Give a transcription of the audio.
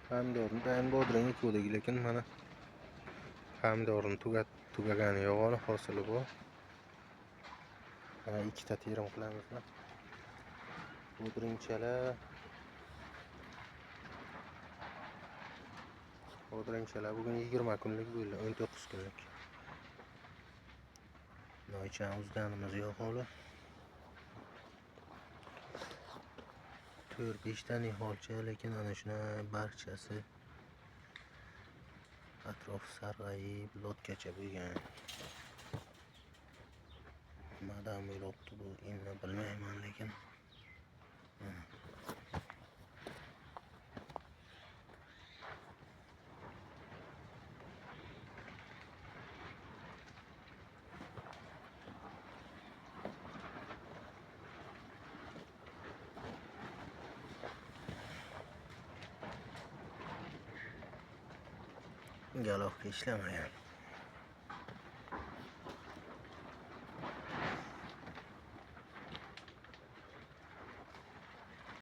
Pomidorni dayin bodring ekuvdik, lekin mana pomidorni tugagani yo'q, hali hosili bor. Mana ikkita terim qilamiz. Bodringchalar bugun 20 kunlik bo'ldi, 19 kunlik. Noychan uzganimiz yo'q hali. 4-5 ta niholcha, lekin ana shuna barchasi atrofi sarg'ayib, lotgacha bo'lgan. Nimadan bo'libdi bu, endi bilmayman, lekin galovka ishlamagan.